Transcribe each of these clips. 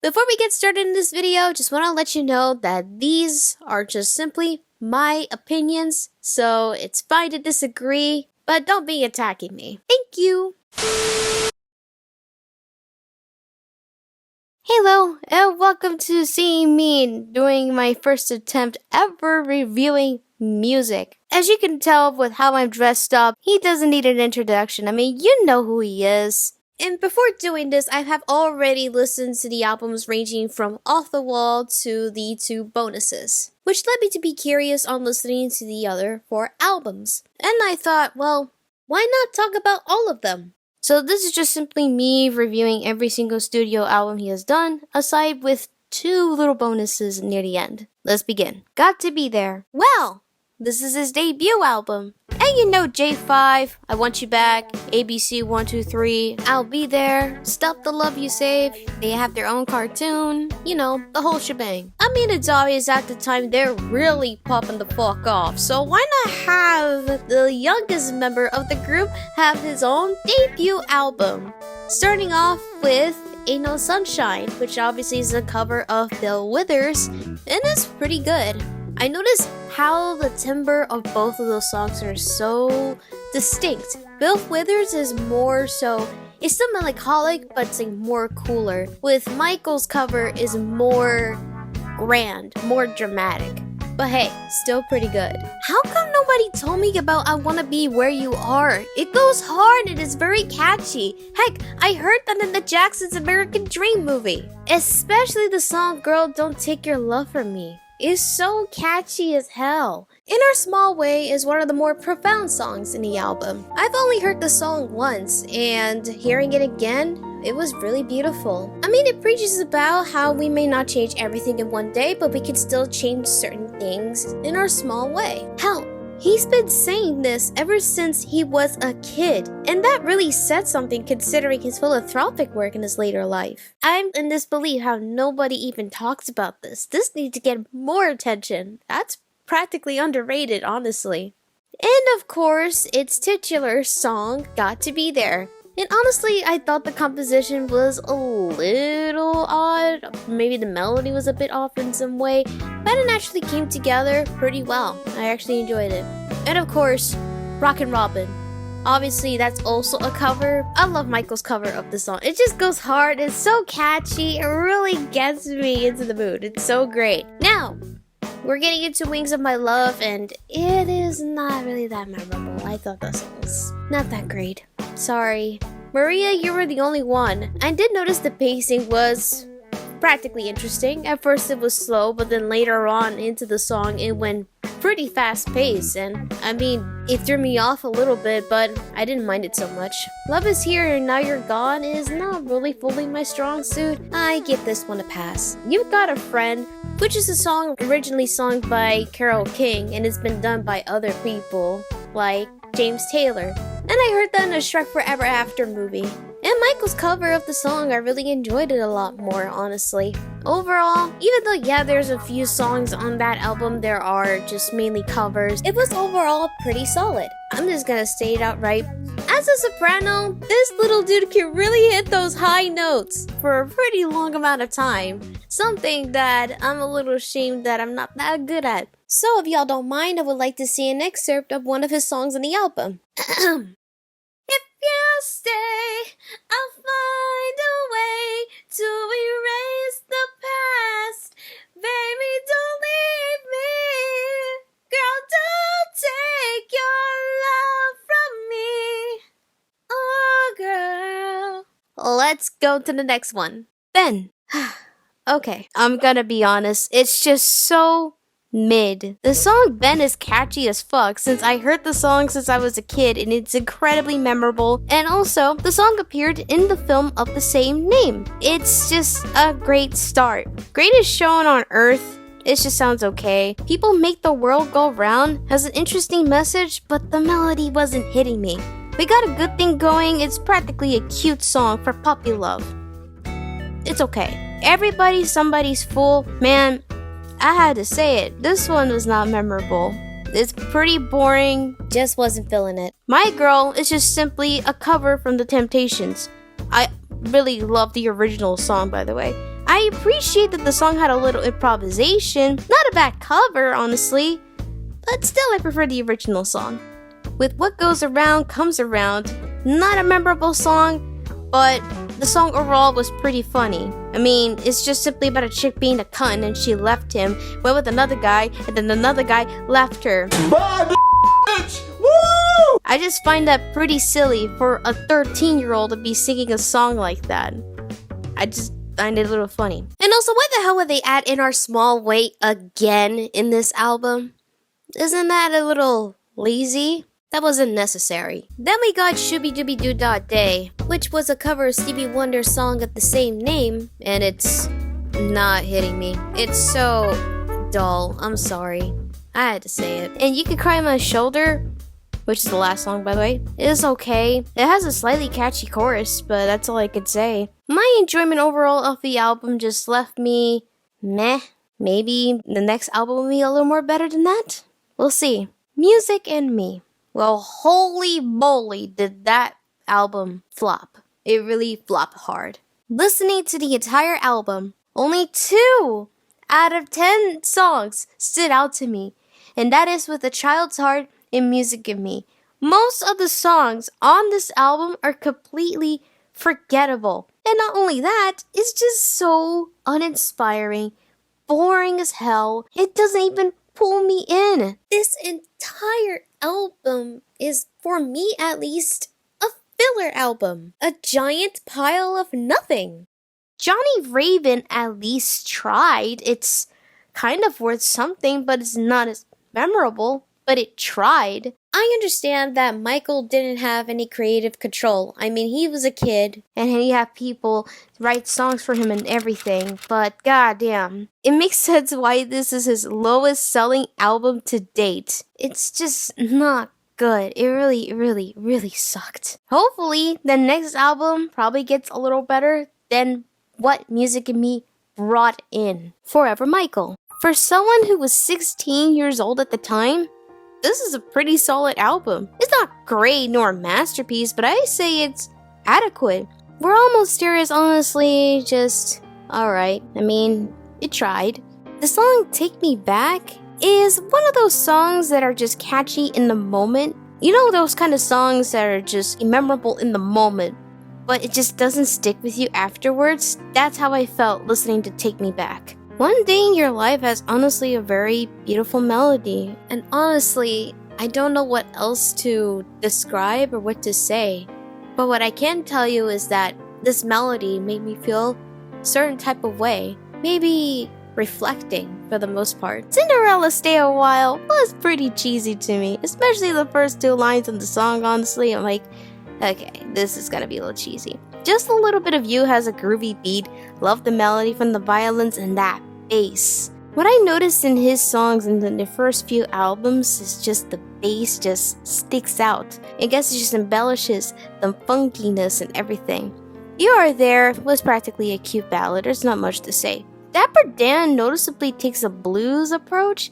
Before we get started in this video, just want to let you know that these are just simply my opinions, so it's fine to disagree, but don't be attacking me. Thank you! Hello, and welcome to seeing me doing my first attempt ever reviewing music. As you can tell with how I'm dressed up, he doesn't need an introduction. I mean, you know who he is. And before doing this, I have already listened to the albums ranging from Off the Wall to the 2 bonuses, which led me to be curious on listening to the other 4 albums. And I thought, well, why not talk about all of them? So this is just simply me reviewing every single studio album he has done, aside with 2 little bonuses near the end. Let's begin. Got to Be There. Well, this is his debut album. And you know J5, I Want You Back, ABC 123, I'll Be There, Stop the Love You Save, they have their own cartoon, you know, the whole shebang. I mean, it's obvious at the time they're really popping the fuck off, so why not have the youngest member of the group have his own debut album? Starting off with Ain't No Sunshine, which obviously is a cover of Bill Withers, and it's pretty good. I noticed how the timbre of both of those songs are so distinct. Bill Withers is more so, it's still melancholic, but it's like more cooler. With Michael's cover is more grand, more dramatic. But hey, still pretty good. How come nobody told me about I Wanna Be Where You Are? It goes hard and it's very catchy. Heck, I heard that in the Jackson's American Dream movie. Especially the song Girl Don't Take Your Love From Me. Is so catchy as hell. In Our Small Way is one of the more profound songs in the album. I've only heard the song once, and hearing it again, it was really beautiful. I mean, it preaches about how we may not change everything in one day, but we can still change certain things in our small way. Hell, he's been saying this ever since he was a kid, and that really said something considering his philanthropic work in his later life. I'm in disbelief how nobody even talks about this. This needs to get more attention. That's practically underrated, honestly. And of course, its titular song, Got to Be There. And honestly, I thought the composition was a little odd. Maybe the melody was a bit off in some way, but it actually came together pretty well. I actually enjoyed it. And of course, Rockin' Robin. Obviously, that's also a cover. I love Michael's cover of the song. It just goes hard. It's so catchy. It really gets me into the mood. It's so great. Now, we're getting into Wings of My Love, and it is not really that memorable. I thought that song was not that great. Sorry. Maria, you were the only one. I did notice the pacing was practically interesting. At first it was slow, but then later on into the song it went pretty fast paced, and I mean, it threw me off a little bit, but I didn't mind it so much. Love Is Here and Now You're Gone is not really fully my strong suit. I give this one a pass. You've Got a Friend, which is a song originally sung by Carole King and it's been done by other people like James Taylor. And I heard that in a Shrek Forever After movie. And Michael's cover of the song, I really enjoyed it a lot more, honestly. Overall, even though yeah, there's a few songs on that album, there are just mainly covers, it was overall pretty solid. I'm just gonna say it outright. As a soprano, this little dude can really hit those high notes for a pretty long amount of time. Something that I'm a little ashamed that I'm not that good at. So if y'all don't mind, I would like to see an excerpt of one of his songs on the album. If you stay, I'll find a way to erase the past. Baby, don't leave me. Girl, don't take your love from me. Oh, girl. Let's go to the next one. Ben. Okay, I'm gonna be honest. It's just so mid. The song Ben is catchy as fuck since I heard the song since I was a kid and it's incredibly memorable, and also the song appeared in the film of the same name. It's just a great start. Greatest Show on Earth, it just sounds okay. People Make the World Go Round has an interesting message, but the melody wasn't hitting me. We Got a Good Thing Going, it's practically a cute song for puppy love. It's okay. Everybody Somebody's Fool, man, I had to say it, this one was not memorable. It's pretty boring, just wasn't feeling it. My Girl is just simply a cover from The Temptations. I really love the original song, by the way. I appreciate that the song had a little improvisation, not a bad cover, honestly, but still I prefer the original song. With What Goes Around Comes Around, not a memorable song, but the song overall was pretty funny. I mean, it's just simply about a chick being a cunt and she left him, went with another guy, and then another guy left her. Bye, bitch! Woo! I just find that pretty silly for a 13-year-old to be singing a song like that. I just find it a little funny. And also, why the hell would they add In Our Small Way again in this album? Isn't that a little lazy? That wasn't necessary. Then we got Shooby Dooby Doo Dah Day, which was a cover of Stevie Wonder's song of the same name, and it's not hitting me. It's so dull. I'm sorry. I had to say it. And You Could Cry on My Shoulder, which is the last song, by the way, is okay. It has a slightly catchy chorus, but that's all I could say. My enjoyment overall of the album just left me meh. Maybe the next album will be a little more better than that? We'll see. Music and me. Well, holy moly, did that album flop. It really flopped hard. Listening to the entire album, only 2 out of 10 songs stood out to me, and that is With a Child's Heart and Music in Me. Most of the songs on this album are completely forgettable. And not only that, it's just so uninspiring, boring as hell. It doesn't even pull me in. This entire album is, for me at least, a filler album. A giant pile of nothing. Johnny Raven at least tried. It's kind of worth something, but it's not as memorable. But it tried. I understand that Michael didn't have any creative control. I mean, he was a kid, and he had people write songs for him and everything, but goddamn. It makes sense why this is his lowest selling album to date. It's just not good. It really sucked. Hopefully, the next album probably gets a little better than what Music in Me brought in. Forever Michael. For someone who was 16 years old at the time, this is a pretty solid album. It's not great nor a masterpiece, but I say it's adequate. We're Almost There is honestly just alright. I mean, it tried. The song Take Me Back is one of those songs that are just catchy in the moment. You know, those kind of songs that are just memorable in the moment, but it just doesn't stick with you afterwards. That's how I felt listening to Take Me Back. One Day in Your Life has honestly a very beautiful melody, and honestly, I don't know what else to describe or what to say. But what I can tell you is that this melody made me feel a certain type of way, maybe reflecting for the most part. Cinderella Stay a While was pretty cheesy to me, especially the first 2 lines of the song. Honestly, I'm like, okay, this is gonna be a little cheesy. Just a Little Bit of You has a groovy beat. Love the melody from the violins and that bass. What I noticed in his songs in the first few albums is just the bass just sticks out. I guess it just embellishes the funkiness and everything. You Are There was practically a cute ballad. There's not much to say. Dapper Dan noticeably takes a blues approach.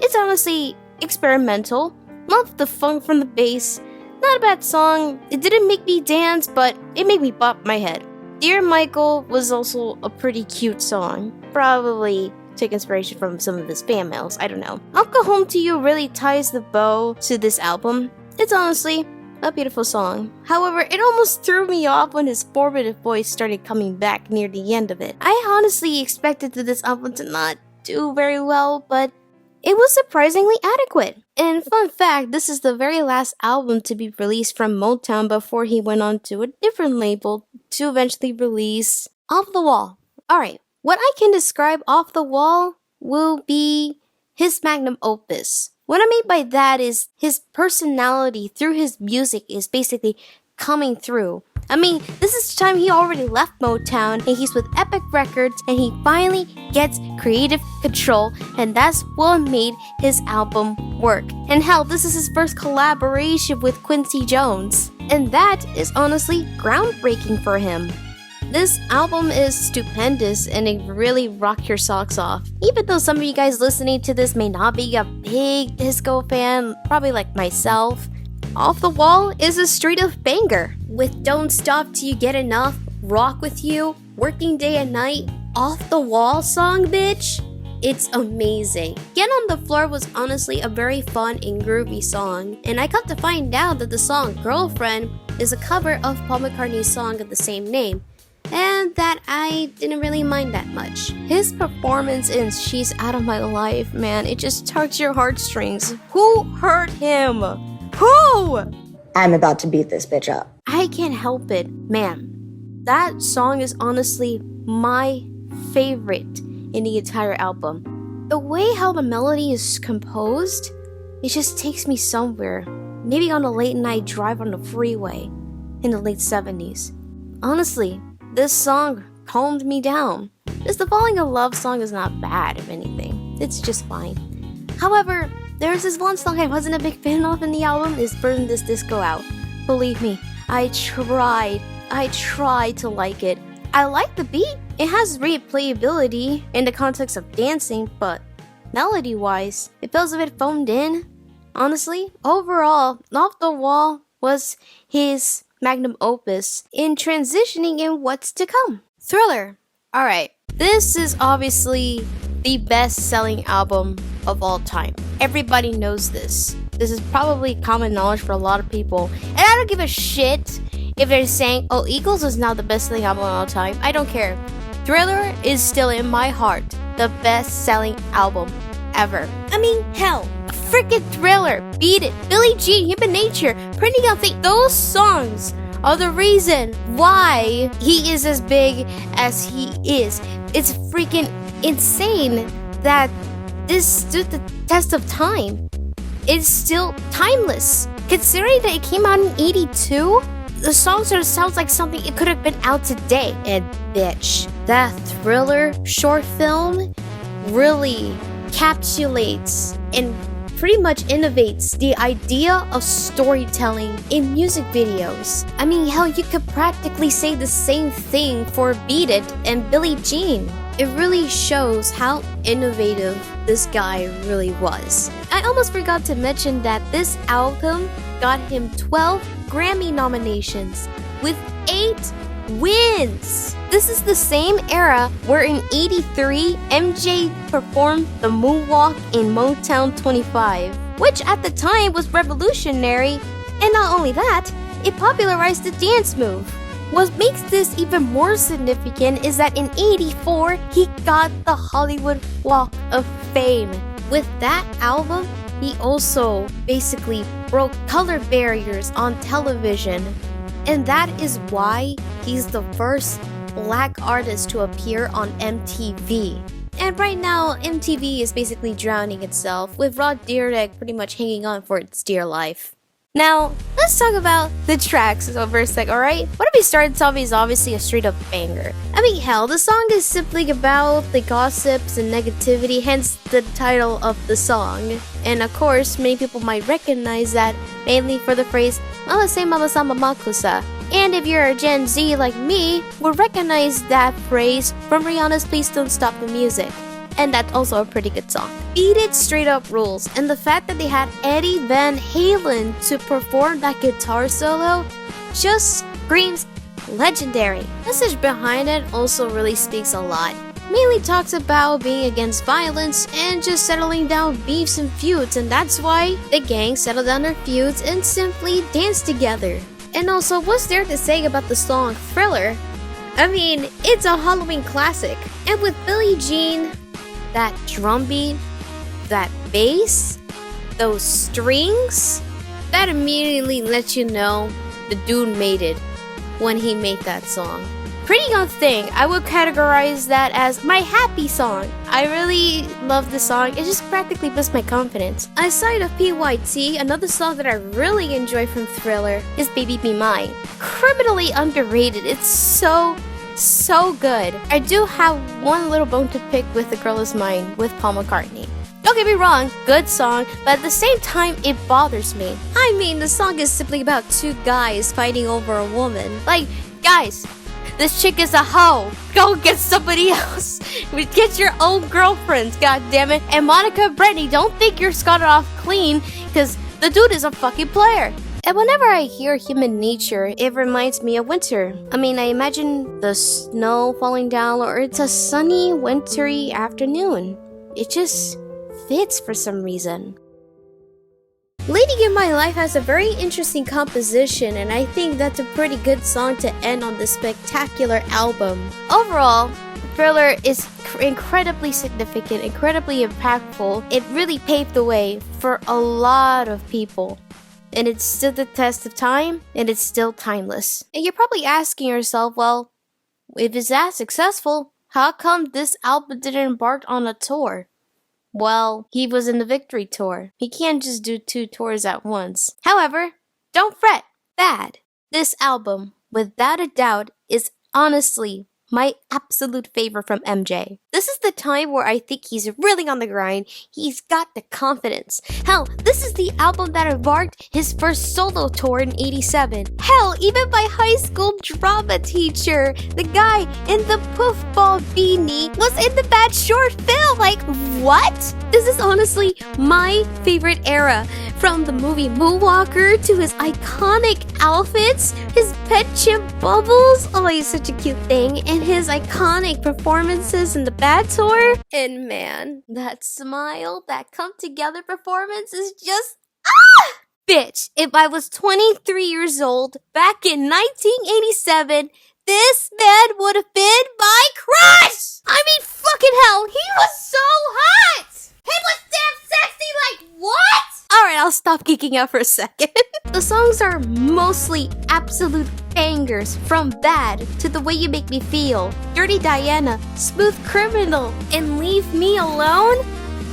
It's honestly experimental. Love the funk from the bass. Not a bad song. It didn't make me dance, but it made me bop my head. Dear Michael was also a pretty cute song. Probably took inspiration from some of his fan mails, I don't know. I'll Go Home to You really ties the bow to this album. It's honestly a beautiful song. However, it almost threw me off when his formative voice started coming back near the end of it. I honestly expected this album to not do very well, but it was surprisingly adequate. And fun fact, this is the very last album to be released from Motown before he went on to a different label to eventually release Off the Wall. Alright, what I can describe Off the Wall will be his magnum opus. What I mean by that is his personality through his music is basically coming through. I mean, this is the time he already left Motown and he's with Epic Records and he finally gets creative control, and that's what made his album work. And hell, this is his first collaboration with Quincy Jones, and that is honestly groundbreaking for him. This album is stupendous and it really rocked your socks off. Even though some of you guys listening to this may not be a big disco fan, probably like myself, Off the Wall is a straight up banger. With Don't Stop Till You Get Enough, Rock With You, Working Day and Night, Off the Wall song, bitch. It's amazing. Get on the Floor was honestly a very fun and groovy song, and I got to find out that the song Girlfriend is a cover of Paul McCartney's song of the same name, and that I didn't really mind that much. His performance in She's Out of My Life, man, it just tugs your heartstrings. Who hurt him? Who? I'm about to beat this bitch up. I can't help it. Man, that song is honestly my favorite in the entire album. The way how the melody is composed, it just takes me somewhere. Maybe on a late night drive on the freeway in the late 70s. Honestly, this song calmed me down. Just the Falling in Love song is not bad, if anything. It's just fine. However, there's this one song I wasn't a big fan of in the album, is Burn This Disco Out. Believe me, I tried to like it. I like the beat. It has replayability in the context of dancing, but melody-wise, it feels a bit phoned in. Honestly, overall, Off the Wall was his magnum opus in transitioning in what's to come. Thriller. Alright, this is obviously the best-selling album of all time. Everybody knows this. This is probably common knowledge for a lot of people. And I don't give a shit if they're saying, oh, Eagles is now the best-selling album of all time. I don't care. Thriller is still in my heart the best-selling album ever. I mean, hell, a freaking Thriller, Beat It, Billie Jean, Human Nature, Printing Out Things. Those songs are the reason why he is as big as he is. It's freaking insane that this stood the test of time. It's still timeless. Considering that it came out in 82, the song sort of sounds like something it could have been out today. And bitch, that Thriller short film really encapsulates and pretty much innovates the idea of storytelling in music videos. I mean, hell, you could practically say the same thing for Beat It and Billie Jean. It really shows how innovative this guy really was. I almost forgot to mention that this album got him 12 Grammy nominations with 8 wins. This is the same era where in 83, MJ performed the moonwalk in Motown 25, which at the time was revolutionary, and not only that, it popularized the dance move. What makes this even more significant is that in 84, he got the Hollywood Walk of Fame. With that album, he also basically broke color barriers on television. And that is why he's the first black artist to appear on MTV. And right now, MTV is basically drowning itself, with Rod Dyrdek pretty much hanging on for its dear life. Now, let's talk about the tracks for a sec, alright? What If We Started Off is obviously a straight up banger. I mean, hell, the song is simply about the gossips and negativity, hence the title of the song. And of course, many people might recognize that mainly for the phrase, Mama say mama sama makusa. And if you're a Gen Z like me, will recognize that phrase from Rihanna's Please Don't Stop the Music. And that's also a pretty good song. Beat It straight up rules, and the fact that they had Eddie Van Halen to perform that guitar solo just screams legendary. The message behind it also really speaks a lot. Mainly talks about being against violence and just settling down beefs and feuds, and that's why the gang settled down their feuds and simply danced together. And also, what's there to say about the song Thriller? I mean, it's a Halloween classic, and with Billie Jean, that drum beat, that bass, those strings, that immediately lets you know the dude made it when he made that song. Pretty Young Thing, I would categorize that as my happy song. I really love the song, it just practically boosts my confidence. Aside of PYT, another song that I really enjoy from Thriller is Baby Be Mine. Criminally underrated, it's so good. I do have one little bone to pick with The Girl Is Mine with Paul McCartney. Don't get me wrong, good song, but at the same time, it bothers me. I mean, the song is simply about two guys fighting over a woman. Like, guys, this chick is a hoe. Go get somebody else. Get your own girlfriends, goddammit. And Monica and Brittany, don't think you're scarred off clean, because the dude is a fucking player. And whenever I hear human nature, it reminds me of winter. I mean, I imagine the snow falling down, or it's a sunny, wintry afternoon. It just fits for some reason. Leading in My Life has a very interesting composition, and I think that's a pretty good song to end on this spectacular album. Overall, Thriller is incredibly significant, incredibly impactful. It really paved the way for a lot of people. And it stood the test of time, and it's still timeless. And you're probably asking yourself, well, if it's that successful, how come this album didn't embark on a tour? Well, he was in the Victory Tour. He can't just do 2 tours at once. However, don't fret, bad. This album, without a doubt, is honestly my absolute favorite from MJ. This is the time where I think he's really on the grind. He's got the confidence. Hell, this is the album that embarked his first solo tour in '87. Hell, even my high school drama teacher, the guy in the poofball beanie, was in the bad short film. Like, what? This is honestly my favorite era. From the movie Moonwalker to his iconic outfits, his pet chimp Bubbles, oh, he's such a cute thing, and his iconic performances in the Bad Tour. And man, that smile, that come together performance is just bitch, if I was 23 years old back in 1987, this man would have been my crush! I mean, fucking hell, he was so hot! He was damn sexy, like what? Alright, I'll stop geeking out for a second. The songs are mostly absolute bangers, from Bad to The Way You Make Me Feel, Dirty Diana, Smooth Criminal, and Leave Me Alone.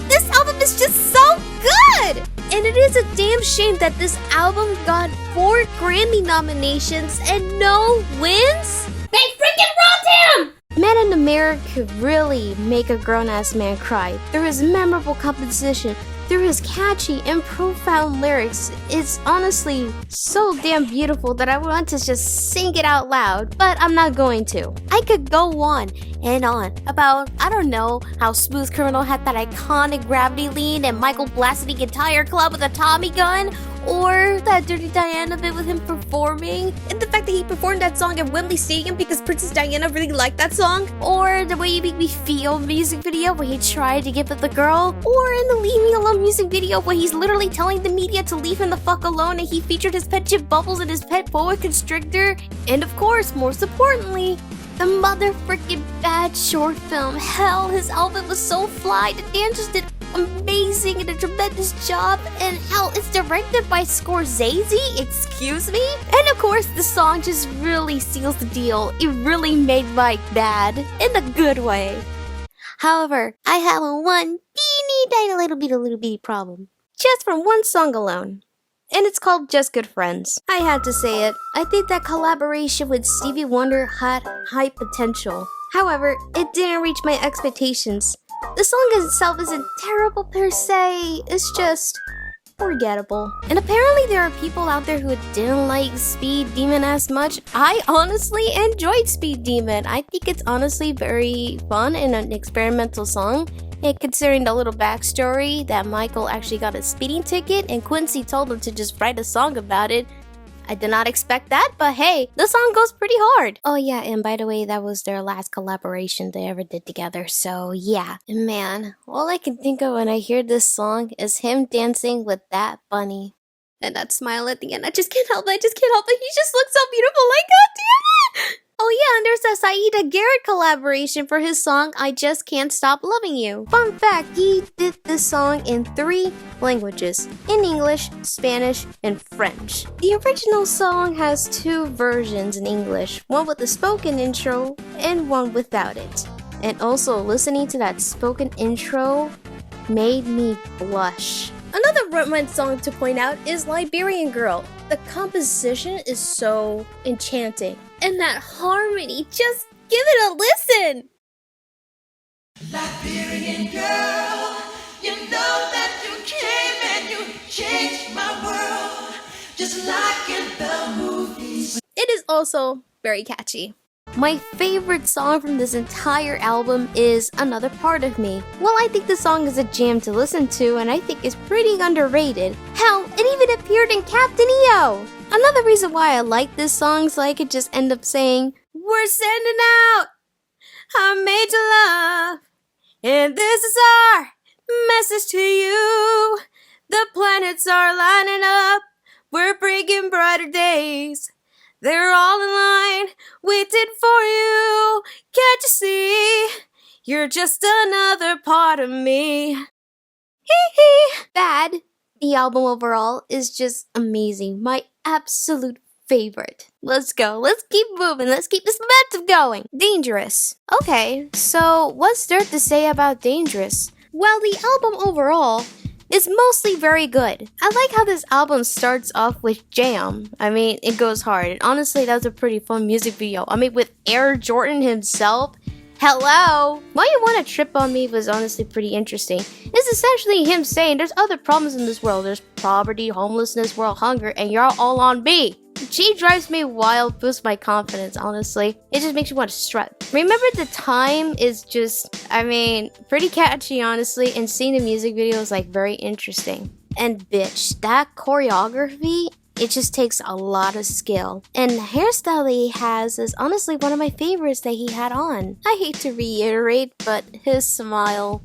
This album is just so good! And it is a damn shame that this album got 4 Grammy nominations and no wins. They freaking robbed him! Man in the Mirror could really make a grown-ass man cry through his memorable composition, through his catchy and profound lyrics. It's honestly so damn beautiful that I want to just sing it out loud, but I'm not going to. I could go on and on about, I don't know, how Smooth Criminal had that iconic gravity lean and Michael blasted the entire club with a Tommy gun, or that Dirty Diana bit with him performing, and the fact that he performed that song at Wembley Stadium because Princess Diana really liked that song, or The Way You Make Me Feel music video where he tried to get with the girl, or in the Leave Me Alone music video where he's literally telling the media to leave him the fuck alone and he featured his pet chip Bubbles and his pet boa constrictor, and of course, most importantly, the motherfucking Bad short film. Hell, his outfit was so fly, the dancers did amazing and a tremendous job, and hell, it's directed by Scorsese, excuse me? And of course, the song just really seals the deal. It really made Mike bad, in a good way. However, I have one teeny little bitty problem, just from one song alone. And it's called Just Good Friends. I had to say it. I think that collaboration with Stevie Wonder had high potential. However, it didn't reach my expectations. The song itself isn't terrible per se, it's just forgettable. And apparently there are people out there who didn't like Speed Demon as much. I honestly enjoyed Speed Demon. I think it's honestly very fun and an experimental song. And considering the little backstory that Michael actually got a speeding ticket and Quincy told him to just write a song about it, I did not expect that, but hey, the song goes pretty hard. Oh yeah, and by the way, that was their last collaboration they ever did together, so yeah. And man, all I can think of when I hear this song is him dancing with that bunny. And that smile at the end, I just can't help it, he just looks so beautiful, like god damn it! Oh yeah, and there's a Saida Garrett collaboration for his song, I Just Can't Stop Loving You. Fun fact, he did this song in 3 languages, in English, Spanish, and French. The original song has 2 versions in English, one with a spoken intro and one without it. And also, listening to that spoken intro made me blush. Another romance song to point out is Liberian Girl. The composition is so enchanting. And that harmony, just give it a listen! Liberian girl, you know that you came and you changed my world, just like in the movies. It is also very catchy. My favorite song from this entire album is Another Part of Me. Well, I think the song is a jam to listen to, and I think it's pretty underrated. Hell, it even appeared in Captain EO! Another reason why I like this song is I could just end up saying, "We're sending out a major love, and this is our message to you. The planets are lining up, we're bringing brighter days. They're all in line, waiting for you. Can't you see? You're just another part of me." Hee hee. Bad. The album overall is just amazing. My absolute favorite. Let's go. Let's keep moving. Let's keep this momentum going. Dangerous. Okay, so what's there to say about Dangerous? Well, the album overall is mostly very good. I like how this album starts off with Jam. I mean, it goes hard. And honestly, that was a pretty fun music video. I mean, with Air Jordan himself. Hello! Why You Wanna Trip on Me was honestly pretty interesting. It's essentially him saying there's other problems in this world. There's poverty, homelessness, world hunger, and you're all on me. She drives me wild, boosts my confidence, honestly. It just makes you want to strut. Remember the Time is just, I mean, pretty catchy, honestly, and seeing the music video is like very interesting. And bitch, that choreography, it just takes a lot of skill. And the hairstyle that he has is honestly one of my favorites that he had on. I hate to reiterate, but his smile,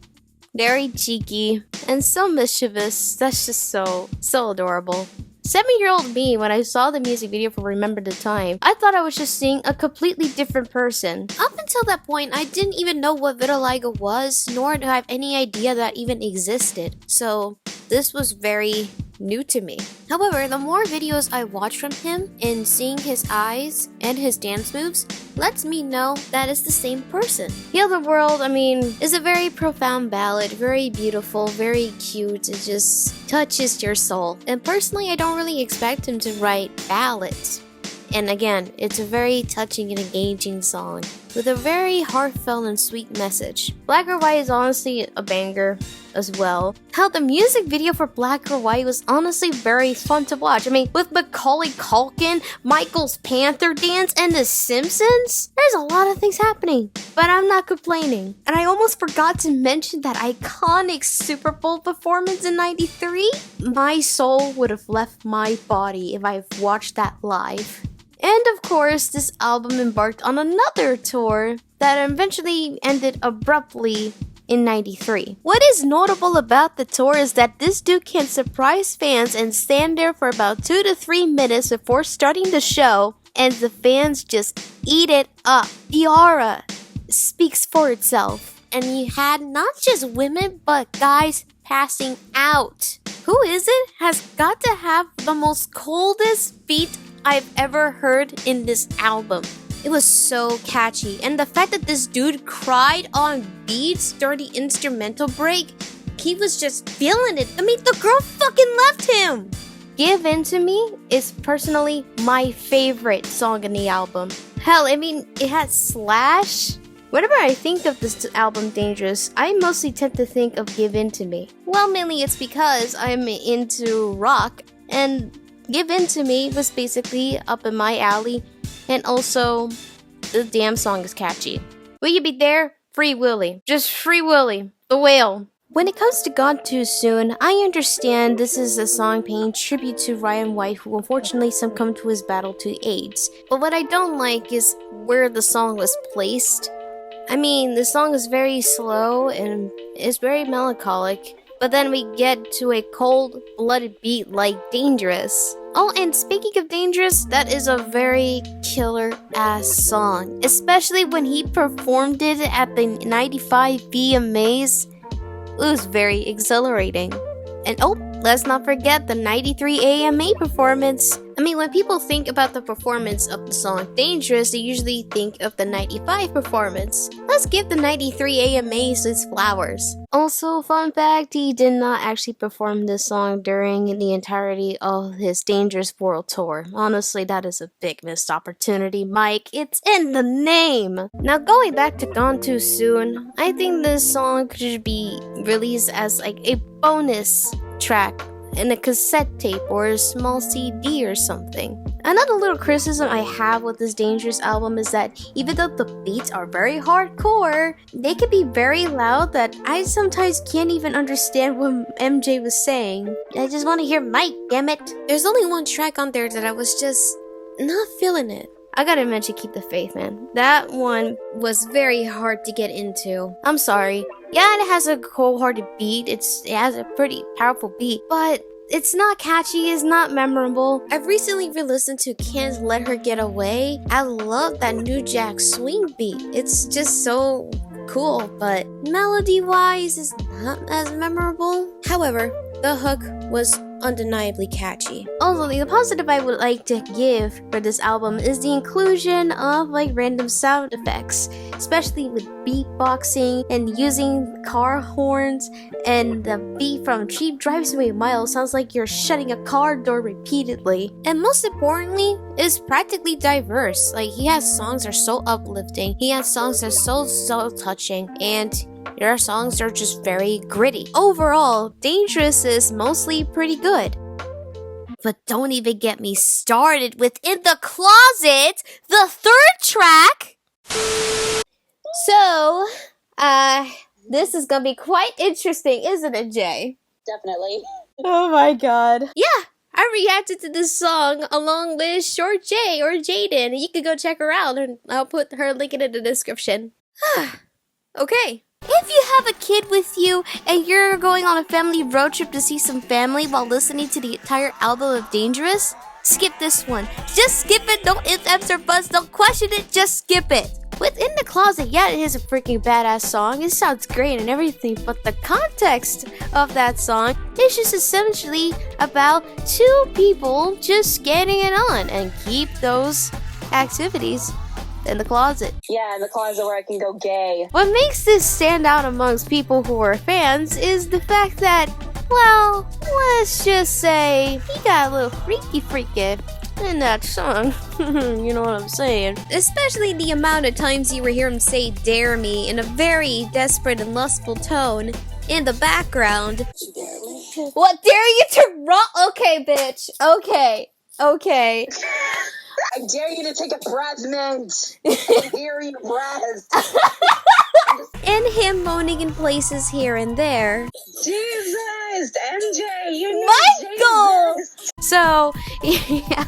very cheeky and so mischievous. That's just so adorable. 7-year-old me, when I saw the music video for Remember the Time, I thought I was just seeing a completely different person. Up until that point, I didn't even know what vitiligo was, nor did I have any idea that even existed. So this was very new to me. However, the more videos I watch from him and seeing his eyes and his dance moves lets me know that it's the same person. Heal the World, I mean, is a very profound ballad, very beautiful, very cute. It just touches your soul. And personally, I don't really expect him to write ballads. And again, it's a very touching and engaging song with a very heartfelt and sweet message. Black or White is honestly a banger as well. How the music video for Black or White was honestly very fun to watch. I mean, with Macaulay Culkin, Michael's Panther dance, and The Simpsons, there's a lot of things happening. But I'm not complaining. And I almost forgot to mention that iconic Super Bowl performance in '93. My soul would have left my body if I watched that live. And of course, this album embarked on another tour that eventually ended abruptly in '93. What is notable about the tour is that this dude can surprise fans and stand there for about 2 to 3 minutes before starting the show, and the fans just eat it up. The aura speaks for itself. And you had not just women, but guys passing out. Who Is It has got to have the most coldest beat I've ever heard in this album. It was so catchy, and the fact that this dude cried on beats during the instrumental break, he was just feeling it. I mean, the girl fucking left him. Give In To Me is personally my favorite song in the album. Hell, I mean, it had Slash. Whenever I think of this album Dangerous, I mostly tend to think of Give In To Me. Well, mainly it's because I'm into rock, and Give In To Me was basically up in my alley, and also the damn song is catchy. Will you be there? Free Willy. Just Free Willy. The Whale. When it comes to Gone Too Soon, I understand this is a song paying tribute to Ryan White, who unfortunately succumbed to his battle to AIDS. But what I don't like is where the song was placed. I mean, the song is very slow and it's very melancholic, but then we get to a cold-blooded beat like Dangerous. Oh, and speaking of Dangerous, that is a very killer-ass song, especially when he performed it at the 95 VMAs. It was very exhilarating. And oh, let's not forget the 93 AMA performance. I mean, when people think about the performance of the song Dangerous, they usually think of the 95 performance. Let's give the 93 AMAs its flowers. Also, fun fact, he did not actually perform this song during the entirety of his Dangerous World Tour. Honestly, that is a big missed opportunity, Mike. It's in the name! Now, going back to Gone Too Soon, I think this song should be released as like a bonus track in a cassette tape or a small CD or something. Another little criticism I have with this Dangerous album is that even though the beats are very hardcore, they can be very loud that I sometimes can't even understand what MJ was saying. I just want to hear Mike, damn it. There's only one track on there that I was just not feeling it. I gotta mention Keep the Faith, man. That one was very hard to get into. I'm sorry. Yeah, it has a cold-hearted beat. It has a pretty powerful beat, but it's not catchy, it's not memorable. I've recently re-listened to Can't Let Her Get Away. I love that New Jack swing beat. It's just so cool, but melody-wise, it's not as memorable. However, the hook was undeniably catchy. Also, the positive I would like to give for this album is the inclusion of like random sound effects, especially with beatboxing and using car horns, and the beat from Cheap Drives Me a Mile sounds like you're shutting a car door repeatedly. And most importantly, it's practically diverse. Like, he has songs that are so uplifting, he has songs that are so touching, and there are songs that are just very gritty. Overall, Dangerous is mostly pretty good. But don't even get me started with In the Closet, the third track. So, this is gonna be quite interesting, isn't it, Jay? Definitely. Oh my god. Yeah, I reacted to this song along with Short J or Jaden. You can go check her out, and I'll put her link in the description. Okay. If you have a kid with you and you're going on a family road trip to see some family while listening to the entire album of Dangerous, skip this one. Just skip it. Don't ifs, ands, or buts. Don't question it. Just skip it. Within the Closet, yeah, it is a freaking badass song. It sounds great and everything, but the context of that song is just essentially about two people just getting it on and keep those activities in the closet. Yeah, in the closet where I can go gay. What makes this stand out amongst people who are fans is the fact that, well, let's just say he got a little freaky in that song. You know what I'm saying? Especially the amount of times you hear him say "dare me" in a very desperate and lustful tone in the background. You dare me? What, dare you to run? Okay, bitch. Okay. I dare you to take a breath mint. I dare you breath. And him moaning in places here and there. Jesus, MJ, you know Michael! Jesus. So, yeah,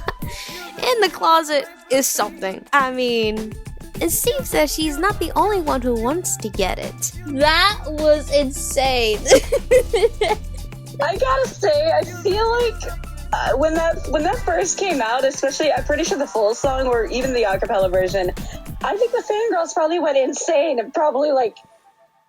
In the Closet is something. I mean, it seems that she's not the only one who wants to get it. That was insane. I gotta say, I feel like when that first came out, especially, I'm pretty sure the full song or even the acapella version, I think the fangirls probably went insane and probably, like,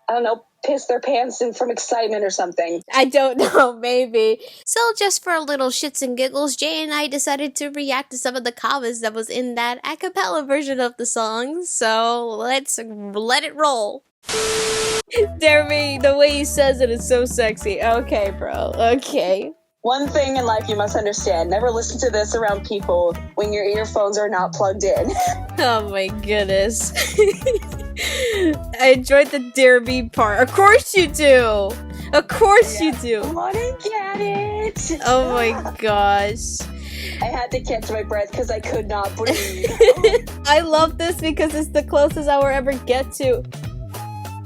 I don't know, pissed their pants in from excitement or something. I don't know, maybe. So just for a little shits and giggles, Jay and I decided to react to some of the comments that was in that acapella version of the song. So let's let it roll. Dare me, the way he says it is so sexy. Okay, bro. Okay. One thing in life you must understand, never listen to this around people when your earphones are not plugged in. Oh my goodness. I enjoyed the dare me part. Of course you do. Of course you do. I wanna get it. Oh my gosh. I had to catch my breath because I could not breathe. I love this because it's the closest I will ever get to.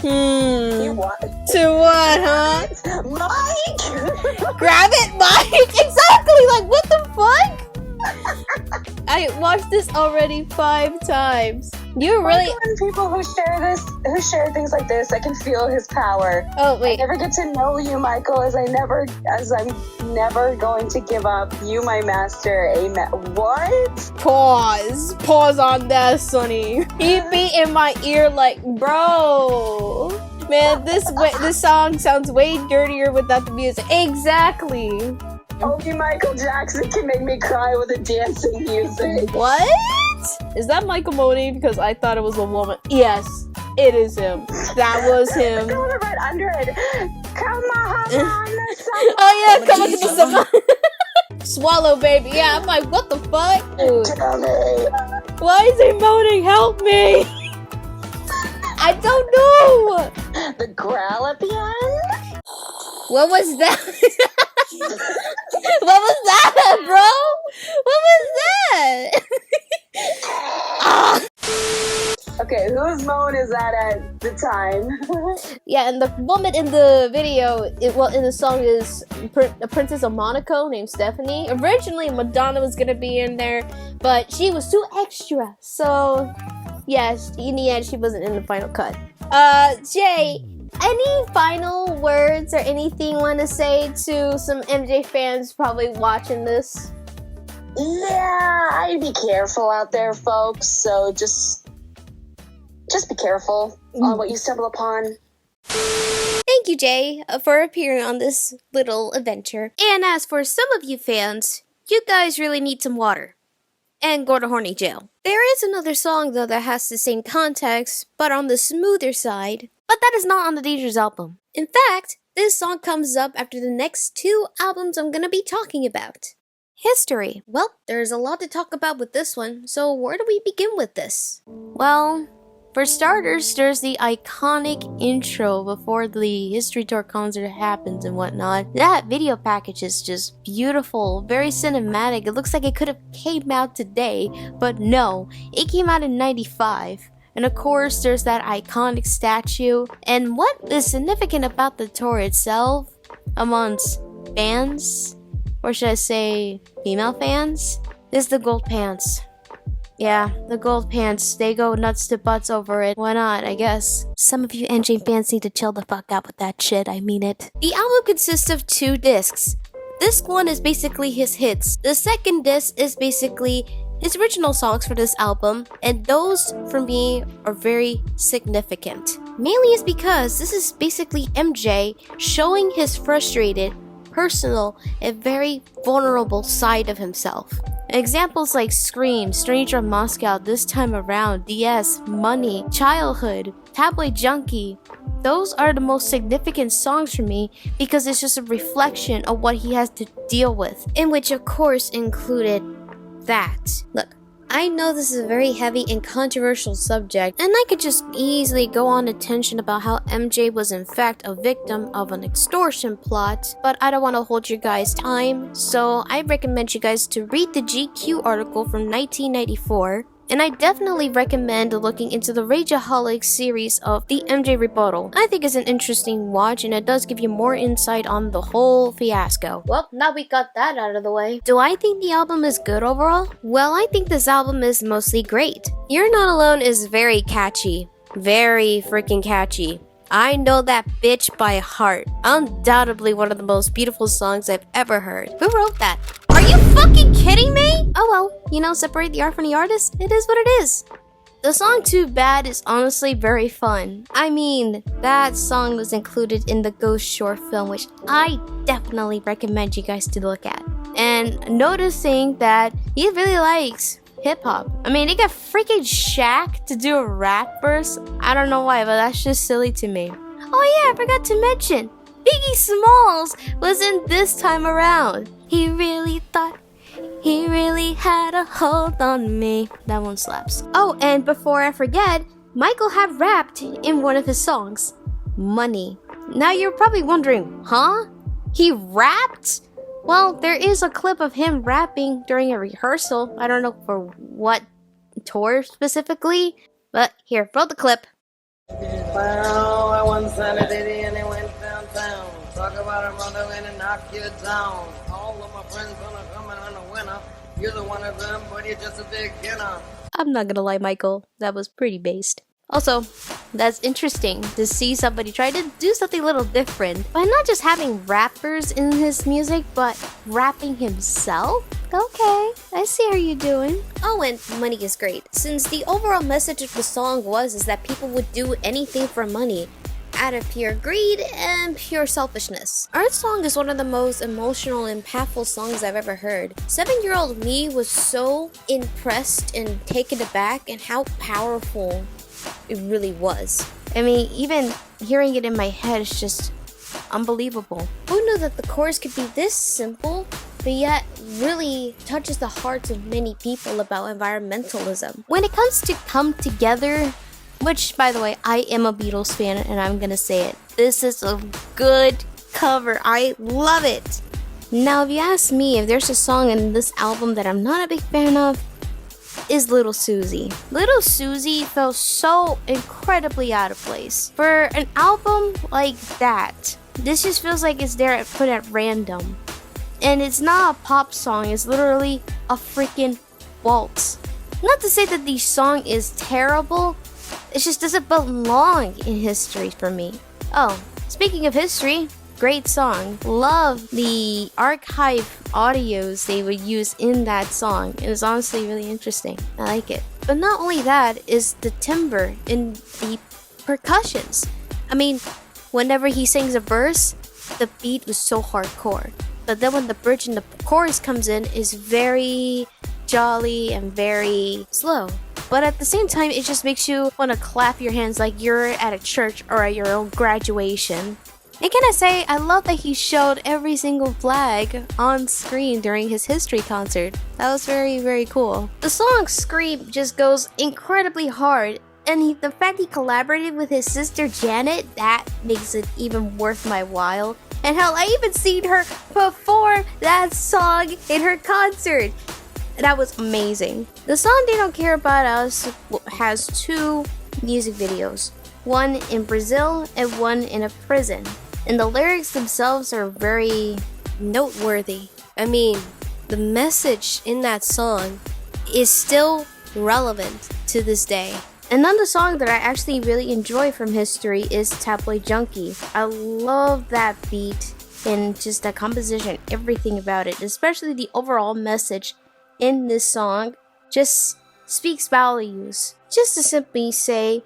You what? To what, huh? Mike! Grab it, Mike! Exactly! Like, what the fuck? I watched this already 5 times. You really... When people who share things like this, I can feel his power. Oh, wait. I never get to know you, Michael, as I'm never going to give up you, my master. Amen. What? Pause on that, Sonny. He be in my ear like, bro. Man, this song sounds way dirtier without the music. Exactly. Only Michael Jackson can make me cry with the dancing music. What? Is that Michael Money? Because I thought it was a woman. Yes, it is him. That was him. Going right under it. Come on. Oh yeah, come on, give me some. Swallow, baby. Yeah, I'm like, what the fuck? Tell me. Why is he moaning? Help me. I don't know. The growl at the end? What was that? What was that, bro? What was that? Ah! Okay, whose moan is that at the time? Yeah, and the woman in the video, in the song is a princess of Monaco named Stephanie. Originally, Madonna was gonna be in there, but she was too extra. So, yes, in the end, she wasn't in the final cut. Jay, any final words or anything you want to say to some MJ fans probably watching this? Yeah, I'd be careful out there, folks. So just be careful on what you stumble upon. Thank you, Jay, for appearing on this little adventure. And as for some of you fans, you guys really need some water. And go to horny jail. There is another song, though, that has the same context, but on the smoother side. But that is not on the Dangerous album. In fact, this song comes up after the next two albums I'm gonna be talking about. History. Well, there's a lot to talk about with this one, so where do we begin with this? Well, for starters, there's the iconic intro before the History Tour concert happens and whatnot. That video package is just beautiful, very cinematic. It looks like it could have came out today, but no, it came out in '95. And of course, there's that iconic statue. And what is significant about the tour itself, amongst fans, or should I say female fans, is the gold pants. Yeah, the gold pants, they go nuts to butts over it. Why not, I guess? Some of you NJ fans need to chill the fuck out with that shit, I mean it. The album consists of 2 discs. Disc 1 is basically his hits. The second disc is basically his original songs for this album, and those, for me, are very significant. Mainly is because this is basically MJ showing his frustrated, personal, and very vulnerable side of himself. Examples like Scream, Stranger in Moscow, This Time Around, DS, Money, Childhood, Tabloid Junkie. Those are the most significant songs for me because it's just a reflection of what he has to deal with, in which of course included that. Look, I know this is a very heavy and controversial subject, and I could just easily go on a tangent about how MJ was in fact a victim of an extortion plot, but I don't want to hold your guys' time, so I recommend you guys to read the GQ article from 1994, and I definitely recommend looking into the Rageaholic series of the MJ Rebuttal. I think it's an interesting watch, and it does give you more insight on the whole fiasco. Well, now we got that out of the way. Do I think the album is good overall? Well, I think this album is mostly great. You're Not Alone is very catchy. Very freaking catchy. I know that bitch by heart. Undoubtedly one of the most beautiful songs I've ever heard. Who wrote that? Are you fucking kidding me? Oh well, separate the art from the artist. It is what it is. The song Too Bad is honestly very fun. I mean, that song was included in the Ghost short film, which I definitely recommend you guys to look at. And noticing that he really likes hip-hop. I mean, they got freaking Shaq to do a rap verse. I don't know why, but that's just silly to me. Oh yeah, I forgot to mention, Biggie Smalls was in This Time Around. He really thought he really had a hold on me. That one slaps. Oh, and before I forget, Michael had rapped in one of his songs, Money. Now you're probably wondering, huh? He rapped? Well, there is a clip of him rapping during a rehearsal. I don't know for what tour specifically, but here, roll the clip. Well, I once had a ditty and it went downtown. Talk about a mother and knock you down. All of my friends gonna come in on a winner. You're the one of them, but you're just a beginner. I'm not gonna lie, Michael, that was pretty based. Also, that's interesting to see somebody try to do something a little different by not just having rappers in his music, but rapping himself. Okay, I see how you're doing. Oh, and Money is great, since the overall message of the song is that people would do anything for money, out of pure greed and pure selfishness. Our song is one of the most emotional and impactful songs I've ever heard. 7-year-old me was so impressed and taken aback at how powerful it really was. I mean, even hearing it in my head is just unbelievable. Who knew that the chorus could be this simple, but yet really touches the hearts of many people about environmentalism? When it comes to Come Together, which, by the way, I am a Beatles fan and I'm gonna say it, this is a good cover. I love it. Now, if you ask me if there's a song in this album that I'm not a big fan of, is Little Susie. Little Susie felt so incredibly out of place. For an album like that, this just feels like it's there put at random. And it's not a pop song, it's literally a freaking waltz. Not to say that the song is terrible, it just doesn't belong in history for me. Oh, speaking of history, great song. Love the archive audios they would use in that song. It was honestly really interesting. I like it. But not only that is the timbre in the percussions. I mean, whenever he sings a verse, the beat was so hardcore. But then when the bridge and the chorus comes in, it's very jolly and very slow. But at the same time, it just makes you want to clap your hands like you're at a church or at your own graduation. And can I say, I love that he showed every single flag on screen during his history concert. That was very, very cool. The song Scream just goes incredibly hard, and the fact he collaborated with his sister Janet, that makes it even worth my while. And hell, I even seen her perform that song in her concert. That was amazing. The song They Don't Care About Us has 2 music videos. One in Brazil and one in a prison. And the lyrics themselves are very noteworthy. I mean, the message in that song is still relevant to this day. Another song that I actually really enjoy from history is Tabloid Junkie. I love that beat and just that composition, everything about it, especially the overall message in this song just speaks volumes. Just to simply say,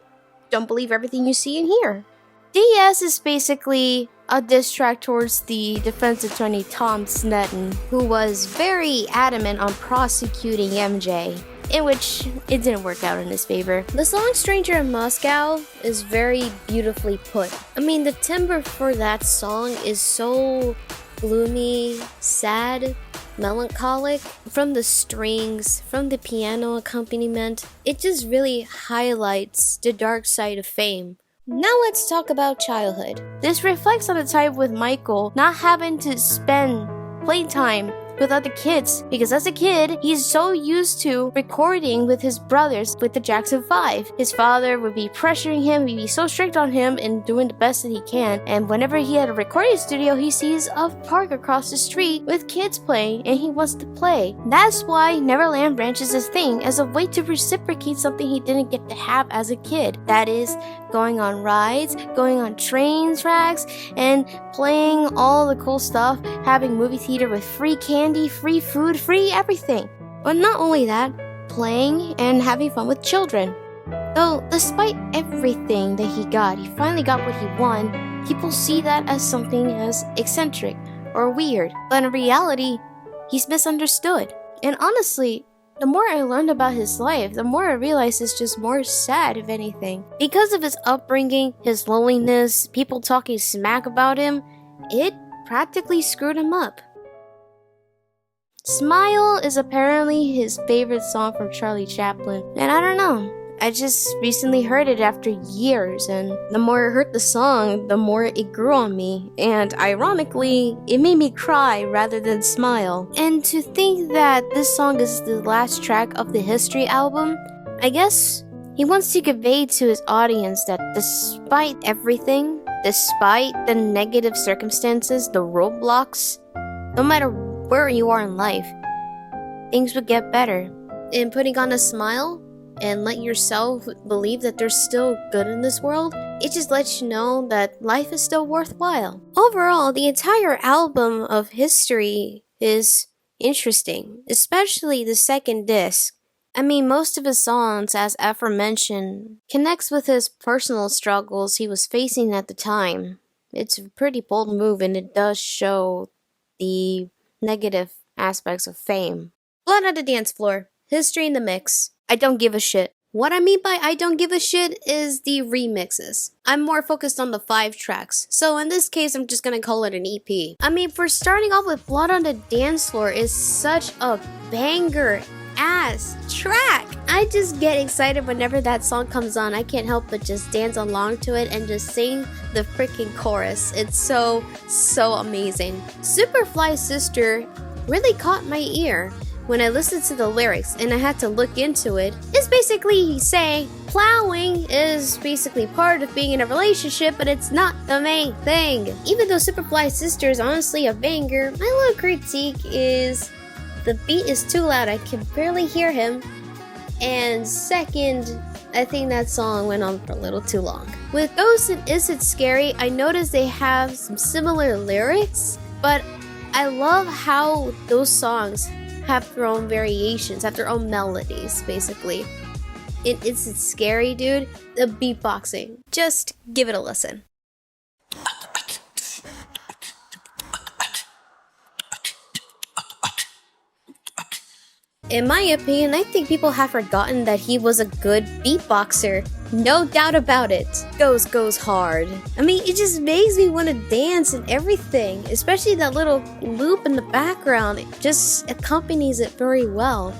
don't believe everything you see and hear. DS is basically a diss track towards the defense attorney Tom Sneddon, who was very adamant on prosecuting MJ, in which it didn't work out in his favor. The song Stranger in Moscow is very beautifully put. I mean, the timbre for that song is so gloomy, sad, melancholic. From the strings, from the piano accompaniment, it just really highlights the dark side of fame. Now let's talk about childhood. This reflects on the time with Michael not having to spend playtime with other kids, because as a kid, he's so used to recording with his brothers with the Jackson 5. His father would be pressuring him, he'd be so strict on him and doing the best that he can, and whenever he had a recording studio, he sees a park across the street with kids playing, and he wants to play. That's why Neverland Ranch is his thing, as a way to reciprocate something he didn't get to have as a kid. That is, going on rides, going on train tracks, and playing all the cool stuff, having movie theater with free candy, free food, free everything. But not only that, playing and having fun with children. Though, despite everything that he got, he finally got what he wanted, people see that as something as eccentric or weird. But in reality, he's misunderstood. And honestly, the more I learned about his life, the more I realized it's just more sad, if anything. Because of his upbringing, his loneliness, people talking smack about him, it practically screwed him up. Smile is apparently his favorite song from Charlie Chaplin, and I don't know. I just recently heard it after years, and the more I heard the song, the more it grew on me, and ironically, it made me cry rather than smile. And to think that this song is the last track of the History album, I guess he wants to convey to his audience that despite everything, despite the negative circumstances, the roadblocks, no matter where you are in life, things would get better. And putting on a smile and let yourself believe that there's still good in this world, it just lets you know that life is still worthwhile. Overall, the entire album of History is interesting, especially the second disc. I mean, most of his songs, as aforementioned, connects with his personal struggles he was facing at the time. It's a pretty bold move, and it does show the negative aspects of fame. Blood on the Dance Floor, History in the Mix. I don't give a shit. What I mean by I don't give a shit is the remixes. I'm more focused on the 5 tracks, so in this case I'm just gonna call it an EP. I mean, for starting off with Blood on the Dance Floor is such a banger ass track. I just get excited whenever that song comes on. I can't help but just dance along to it and just sing the freaking chorus. It's so amazing. Superfly Sister really caught my ear when I listened to the lyrics and I had to look into it. It's basically saying plowing is basically part of being in a relationship, but it's not the main thing. Even though Superfly Sister is honestly a banger, my little critique is the beat is too loud. I can barely hear him. And second, I think that song went on for a little too long. With Ghost and Is It Scary, I noticed they have some similar lyrics, but I love how those songs have their own variations, have their own melodies, basically. Is It Scary, dude? The beatboxing. Just give it a listen. In my opinion, I think people have forgotten that he was a good beatboxer. No doubt about it. Goes hard. I mean, it just makes me want to dance and everything. Especially that little loop in the background. It just accompanies it very well.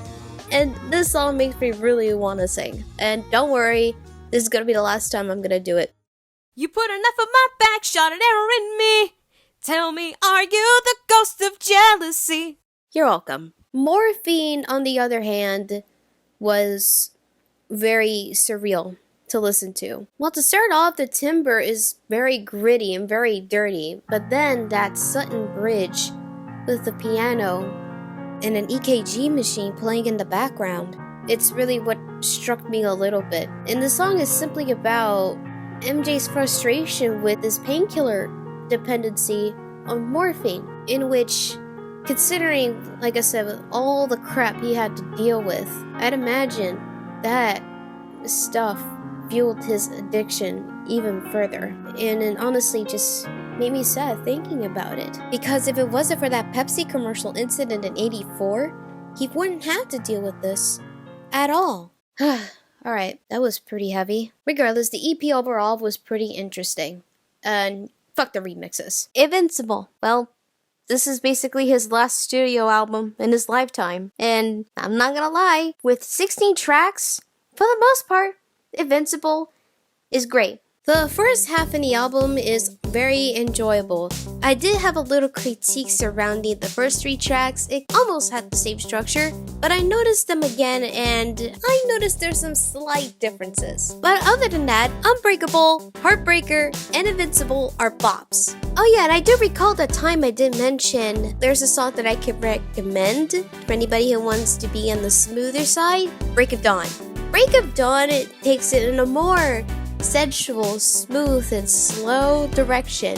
And this song makes me really want to sing. And don't worry, this is going to be the last time I'm going to do it. You put enough of my back, shot an arrow in me. Tell me, are you the ghost of jealousy? You're welcome. Morphine, on the other hand, was very surreal to listen to. Well, to start off, the timbre is very gritty and very dirty, but then that Sutton bridge with the piano and an EKG machine playing in the background, it's really what struck me a little bit. And the song is simply about MJ's frustration with this painkiller dependency on morphine, in which, considering, like I said, with all the crap he had to deal with, I'd imagine that stuff fueled his addiction even further. And it honestly just made me sad thinking about it. Because if it wasn't for that Pepsi commercial incident in '84, he wouldn't have to deal with this at all. Alright, that was pretty heavy. Regardless, the EP overall was pretty interesting. And fuck the remixes. Invincible. Well, this is basically his last studio album in his lifetime. And I'm not gonna lie, with 16 tracks, for the most part, Invincible is great. The first half of the album is very enjoyable. I did have a little critique surrounding the first 3 tracks. It almost had the same structure, but I noticed them again and I noticed there's some slight differences. But other than that, Unbreakable, Heartbreaker, and Invincible are bops. Oh yeah, and I do recall the time I did mention there's a song that I could recommend for anybody who wants to be on the smoother side, Break of Dawn. Break of Dawn, it takes it in a more sensual, smooth, and slow direction,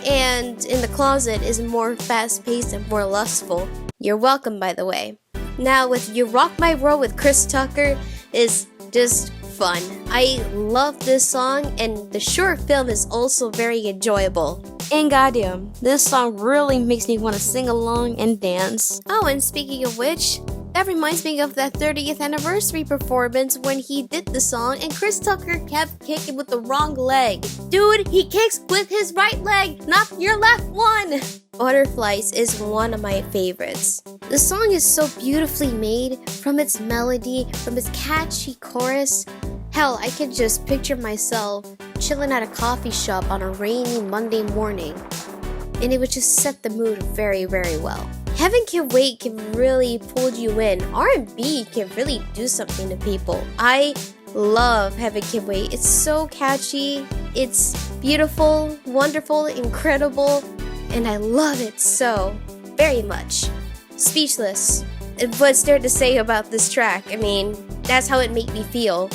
and In the Closet is more fast-paced and more lustful. You're welcome, by the way. Now, with You Rock My World with Chris Tucker is just fun. I love this song, and the short film is also very enjoyable. And goddamn, this song really makes me want to sing along and dance. Oh, and speaking of which, that reminds me of that 30th anniversary performance when he did the song and Chris Tucker kept kicking with the wrong leg. Dude, he kicks with his right leg, not your left one! Butterflies is one of my favorites. The song is so beautifully made, from its melody, from its catchy chorus. Hell, I could just picture myself chilling at a coffee shop on a rainy Monday morning, and it would just set the mood very, very well. Heaven Can Wait can really pull you in. R&B can really do something to people. I love Heaven Can Wait. It's so catchy. It's beautiful, wonderful, incredible, and I love it so very much. Speechless. What's there to say about this track? I mean, that's how it made me feel.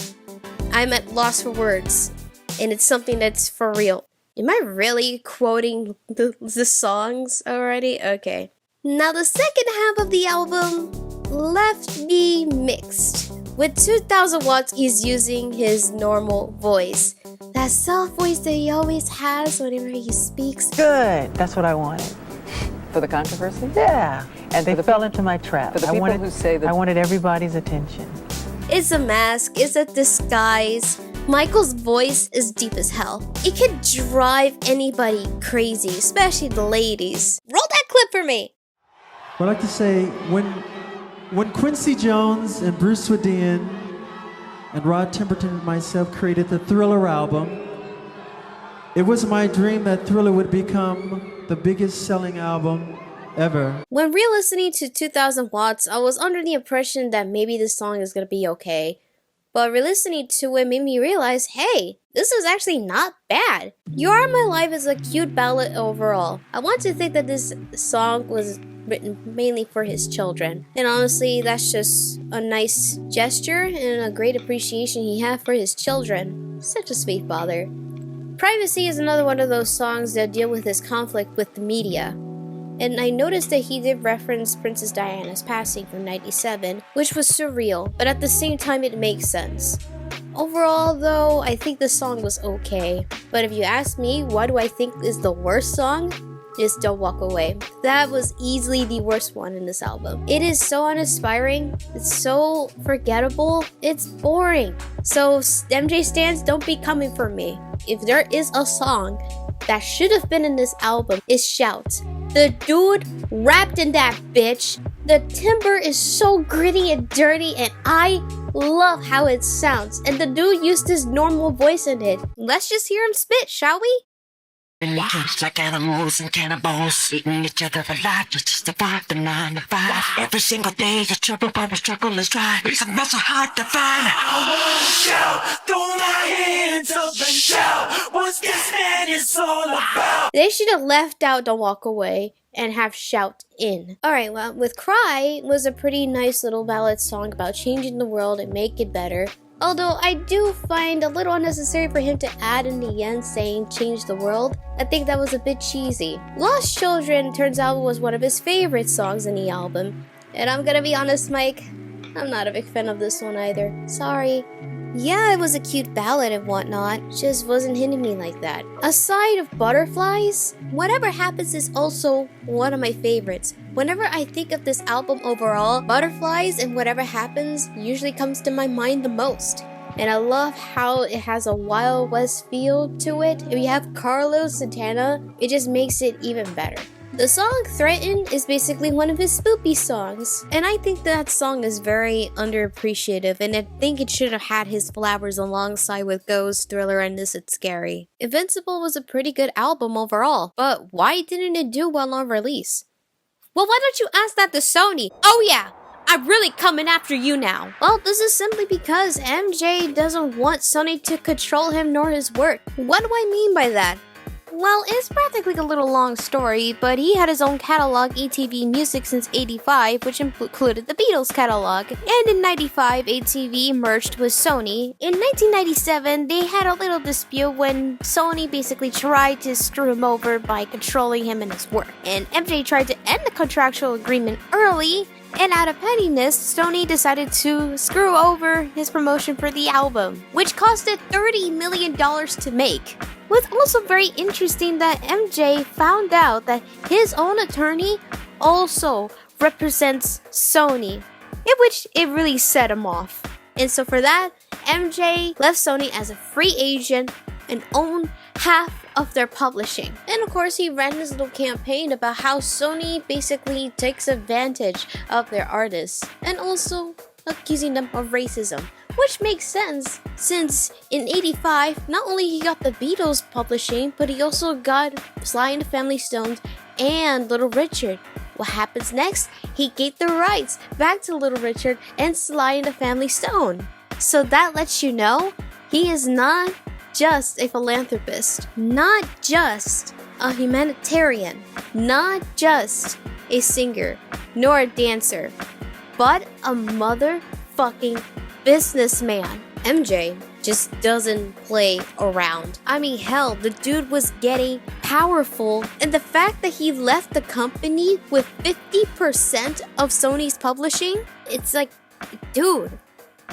I'm at loss for words, and it's something that's for real. Am I really quoting the songs already? Okay. Now the second half of the album left me mixed. With 2000 watts, he's using his normal voice. That soft voice that he always has whenever he speaks. Good, that's what I wanted. For the controversy? Yeah, And they for the fell into my trap. For the people who say that I wanted everybody's attention. It's a mask, it's a disguise. Michael's voice is deep as hell. It could drive anybody crazy, especially the ladies. Roll that clip for me! But I like to say, When Quincy Jones and Bruce Swedien and Rod Temperton and myself created the Thriller album, it was my dream that Thriller would become the biggest selling album ever. When re-listening to 2000 Watts, I was under the impression that maybe this song is gonna be okay. But re-listening to it made me realize, hey, this is actually not bad. You Are My Life is a cute ballad overall. I want to think that this song was written mainly for his children. And honestly, that's just a nice gesture and a great appreciation he had for his children. Such a sweet father. Privacy is another one of those songs that deal with his conflict with the media. And I noticed that he did reference Princess Diana's passing from '97, which was surreal, but at the same time it makes sense. Overall though, I think the song was okay. But if you ask me, what do I think is the worst song? It's Don't Walk Away. That was easily the worst one in this album. It is so uninspiring, it's so forgettable, it's boring. So MJ stans, don't be coming for me. If there is a song that should have been in this album, it's Shout. The dude rapped in that bitch. The timbre is so gritty and dirty and I love how it sounds. And the dude used his normal voice in it. Let's just hear him spit, shall we? Like animals and cannibals, eating each other alive just to survive the 9 to 5. Every single day, the trouble, but the struggle is dry. It's a mess so hard to find. I wanna shout, throw my hands up and shout, what's this man is all about? They should have left out Don't Walk Away and have Shout in. Alright, well, with Cry was a pretty nice little ballad song about changing the world and make it better. Although I do find a little unnecessary for him to add in the end saying change the world. I think that was a bit cheesy. Lost Children turns out was one of his favorite songs in the album. And I'm gonna be honest, Mike, I'm not a big fan of this one either. Sorry. Yeah, it was a cute ballad and whatnot, just wasn't hitting me like that. Aside of Butterflies, Whatever Happens is also one of my favorites. Whenever I think of this album overall, Butterflies and Whatever Happens usually comes to my mind the most. And I love how it has a Wild West feel to it. If you have Carlos Santana, it just makes it even better. The song Threaten is basically one of his spoopy songs, and I think that song is very underappreciated, and I think it should have had his flowers alongside with Ghost, Thriller, and This It's Scary. Invincible was a pretty good album overall, but why didn't it do well on release? Well, why don't you ask that to Sony? Oh yeah, I'm really coming after you now. Well, this is simply because MJ doesn't want Sony to control him nor his work. What do I mean by that? Well, it's practically a little long story, but he had his own catalog, ATV Music, since '85, which included the Beatles catalog. And in '95, ATV merged with Sony. In 1997, they had a little dispute when Sony basically tried to screw him over by controlling him and his work. And MJ tried to end the contractual agreement early, and out of pettiness, Sony decided to screw over his promotion for the album, which costed $30 million to make. What's also very interesting that MJ found out that his own attorney also represents Sony, in which it really set him off. And so for that, MJ left Sony as a free agent and owned half of their publishing. And of course, he ran this little campaign about how Sony basically takes advantage of their artists and also accusing them of racism. Which makes sense, since in '85, not only he got the Beatles publishing, but he also got Sly and the Family Stones and Little Richard. What happens next? He gave the rights back to Little Richard and Sly and the Family Stone. So that lets you know, he is not just a philanthropist, not just a humanitarian, not just a singer, nor a dancer, but a motherfucking businessman. MJ just doesn't play around. I mean, hell, the dude was getting powerful, and the fact that he left the company with 50% of Sony's publishing, it's like, dude,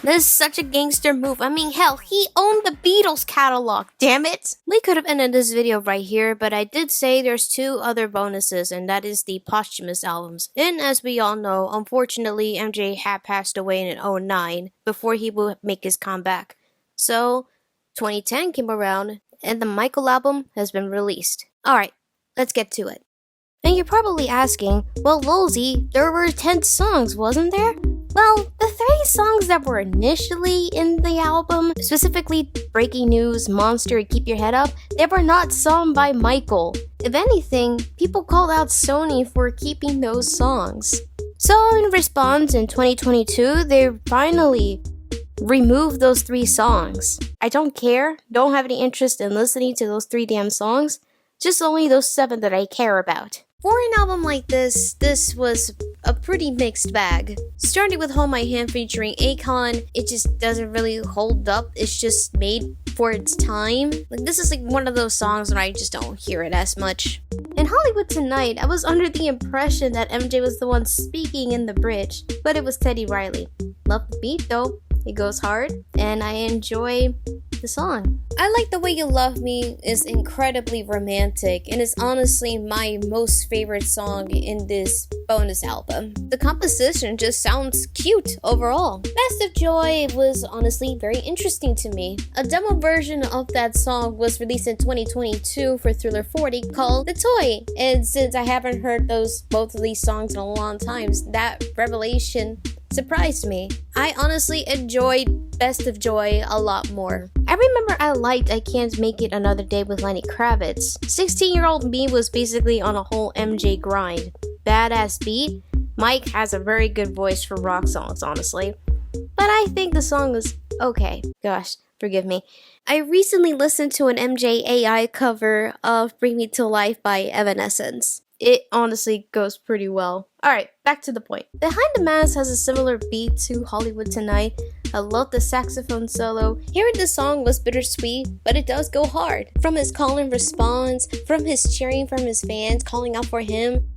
this is such a gangster move. I mean, hell, he owned the Beatles catalog, damn it! We could have ended this video right here, but I did say there's 2 other bonuses, and that is the posthumous albums. And as we all know, unfortunately, MJ had passed away in '09 before he would make his comeback. So, 2010 came around, and the Michael album has been released. Alright, let's get to it. And you're probably asking, well, Lolzy, there were 10 songs, wasn't there? Well, the 3 songs that were initially in the album, specifically Breaking News, Monster, and Keep Your Head Up, they were not sung by Michael. If anything, people called out Sony for keeping those songs. So in response, in 2022, they finally removed those 3 songs. I don't care, don't have any interest in listening to those 3 damn songs, just only those 7 that I care about. For an album like this was a pretty mixed bag. Starting with Hold My Hand featuring Akon, it just doesn't really hold up. It's just made for its time. Like, this is like one of those songs where I just don't hear it as much. In Hollywood Tonight, I was under the impression that MJ was the one speaking in the bridge, but it was Teddy Riley. Love the beat though. It goes hard, and I enjoy the song. I Like the Way You Love Me is incredibly romantic and is honestly my most favorite song in this bonus album. The composition just sounds cute overall. Best of Joy was honestly very interesting to me. A demo version of that song was released in 2022 for Thriller 40 called The Toy, and since I haven't heard both of these songs in a long time, that revelation surprised me. I honestly enjoyed Best of Joy a lot more. I remember I liked I Can't Make It Another Day with Lenny Kravitz. 16-year-old me was basically on a whole MJ grind. Badass beat. Mike has a very good voice for rock songs, honestly. But I think the song is okay. Gosh, forgive me. I recently listened to an MJ AI cover of Bring Me to Life by Evanescence. It honestly goes pretty well. Alright, back to the point. Behind the Mask has a similar beat to Hollywood Tonight. I love the saxophone solo. Hearing the song was bittersweet, but it does go hard. From his call and response, from his cheering from his fans, calling out for him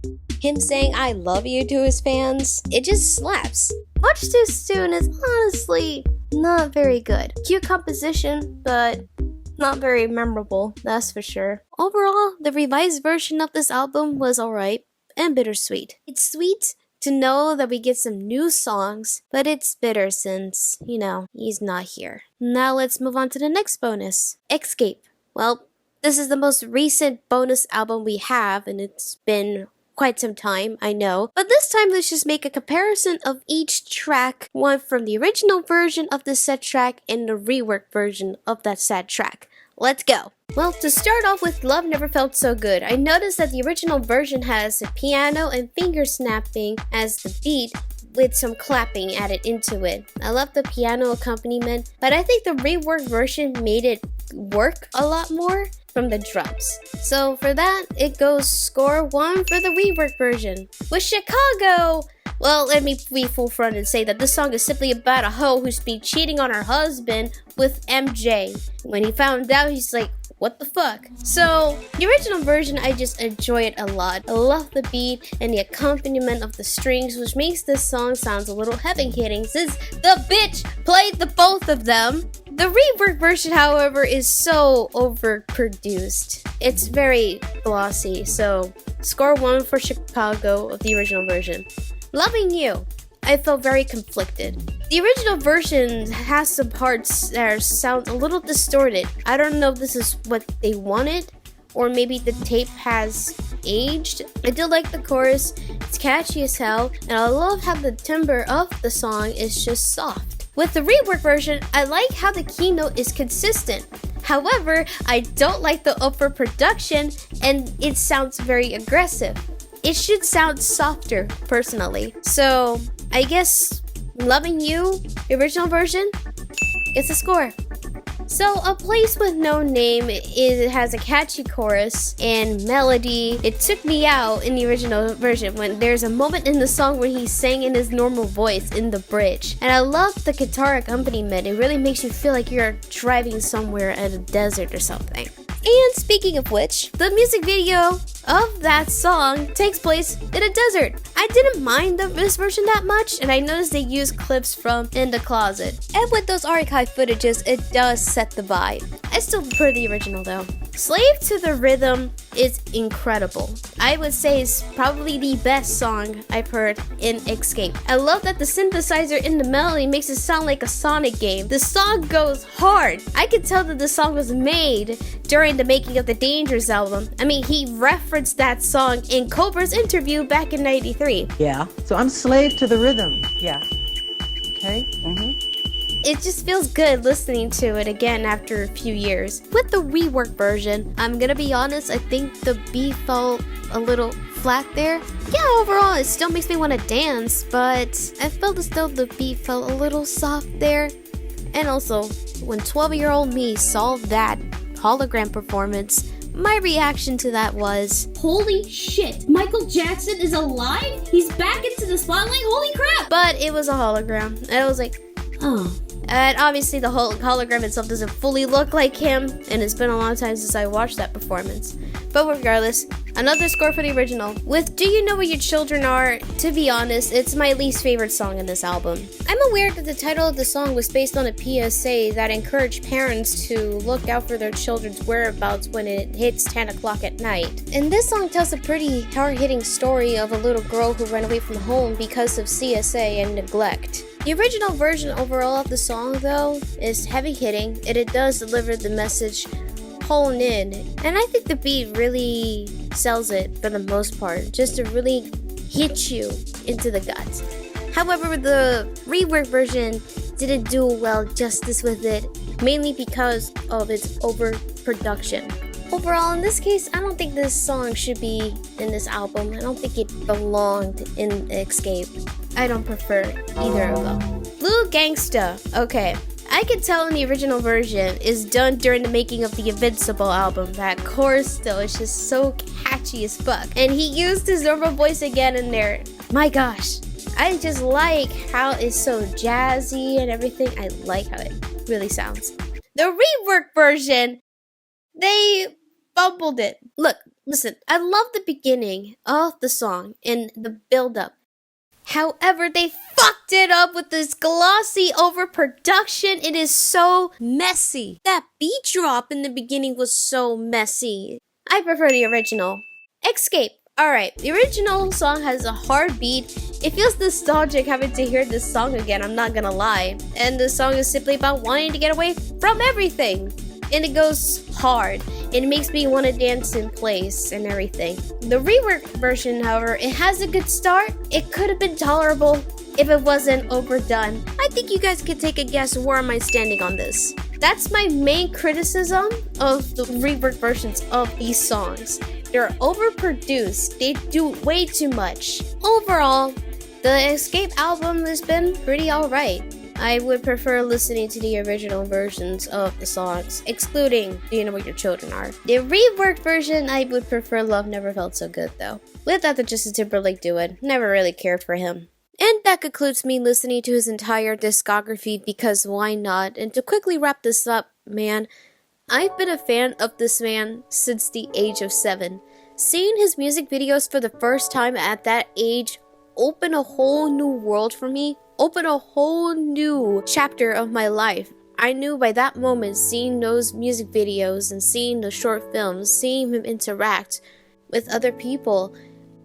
saying I love you to his fans, it just slaps. Much Too Soon is honestly not very good. Cute composition, but not very memorable, that's for sure. Overall, the revised version of this album was alright and bittersweet. It's sweet to know that we get some new songs, but it's bitter since, he's not here. Now let's move on to the next bonus, XScape. Well, this is the most recent bonus album we have, and it's been quite some time, I know. But this time, let's just make a comparison of each track, one from the original version of the set track and the rework version of that set track. Let's go! Well, to start off with Love Never Felt So Good, I noticed that the original version has a piano and finger snapping as the beat, with some clapping added into it. I love the piano accompaniment, but I think the rework version made it work a lot more from the drums. So for that, it goes score 1 for the rework version. With Chicago, well, let me be full front and say that this song is simply about a hoe who's been cheating on her husband with MJ. When he found out, he's like, what the fuck? So, the original version, I just enjoy it a lot. I love the beat and the accompaniment of the strings, which makes this song sound a little heavy-hitting since the bitch played the both of them. The rework version, however, is so overproduced. It's very glossy, so score 1 for Chicago of the original version. Loving You, I felt very conflicted. The original version has some parts that sound a little distorted. I don't know if this is what they wanted, or maybe the tape has aged. I do like the chorus, it's catchy as hell, and I love how the timbre of the song is just soft. With the rework version, I like how the keynote is consistent. However, I don't like the overproduction and it sounds very aggressive. It should sound softer, personally. So, I guess Loving You, the original version, gets a score. So, A Place With No Name, it has a catchy chorus and melody. It took me out in the original version when there's a moment in the song where he sang in his normal voice in the bridge. And I love the guitar accompaniment. It really makes you feel like you're driving somewhere at a desert or something. And speaking of which, the music video of that song takes place in a desert. I didn't mind this version that much, and I noticed they used clips from In the Closet. And with those archive footages, it does set the vibe. I still prefer the original though. Slave to the Rhythm is incredible. I would say it's probably the best song I've heard in XScape. I love that the synthesizer in the melody makes it sound like a Sonic game. The song goes hard. I could tell that the song was made during the making of the Dangerous album. I mean, he referenced that song in Cobra's interview back in '93. Yeah. So I'm slave to the rhythm. Yeah. Okay? It just feels good listening to it again after a few years. With the rework version, I'm gonna be honest, I think the beat felt a little flat there. Yeah, overall, it still makes me want to dance, but I felt as though the beat felt a little soft there. And also, when 12-year-old me saw that hologram performance, my reaction to that was, holy shit, Michael Jackson is alive? He's back into the spotlight? Holy crap! But it was a hologram, and I was like, oh. And obviously the whole hologram itself doesn't fully look like him, and it's been a long time since I watched that performance. But regardless, another score for the original. With Do You Know What Your Children Are, to be honest, it's my least favorite song in this album. I'm aware that the title of the song was based on a PSA that encouraged parents to look out for their children's whereabouts when it hits 10 o'clock at night. And this song tells a pretty hard-hitting story of a little girl who ran away from home because of CSA and neglect. The original version overall of the song, though, is heavy-hitting, and it does deliver the message honed in, and I think the beat really sells it for the most part, just to really hit you into the guts. However, the rework version didn't do well justice with it, mainly because of its overproduction. Overall, in this case, I don't think this song should be in this album. I don't think it belonged in XScape. I don't prefer either of them. Blue Gangsta. Okay. I can tell in the original version is done during the making of the Invincible album. That chorus though is just so catchy as fuck. And he used his normal voice again in there. My gosh. I just like how it's so jazzy and everything. I like how it really sounds. The rework version, they bumbled it. Look, listen, I love the beginning of the song and the build-up. However, they fucked it up with this glossy overproduction. It is so messy. That beat drop in the beginning was so messy. I prefer the original. XScape. Alright, the original song has a hard beat. It feels nostalgic having to hear this song again, I'm not gonna lie. And the song is simply about wanting to get away from everything. And it goes hard. It makes me want to dance in place and everything. The rework version, however, it has a good start. It could have been tolerable if it wasn't overdone. I think you guys could take a guess where am I standing on this. That's my main criticism of the rework versions of these songs. They're overproduced. They do way too much. Overall, the XScape album has been pretty alright. I would prefer listening to the original versions of the songs, excluding Do You Know What Your Children Are. The reworked version, I would prefer Love Never Felt So Good, though. Without the Justin Timberlake duet, never really cared for him. And that concludes me listening to his entire discography because why not? And to quickly wrap this up, man, I've been a fan of this man since the age of 7. Seeing his music videos for the first time at that age opened a whole new world for me. Open a whole new chapter of my life. I knew by that moment, seeing those music videos and seeing the short films, seeing him interact with other people,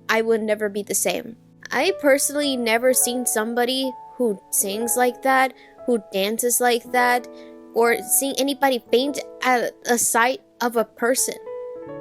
I would never be the same. I personally never seen somebody who sings like that, who dances like that, or seeing anybody faint at a sight of a person.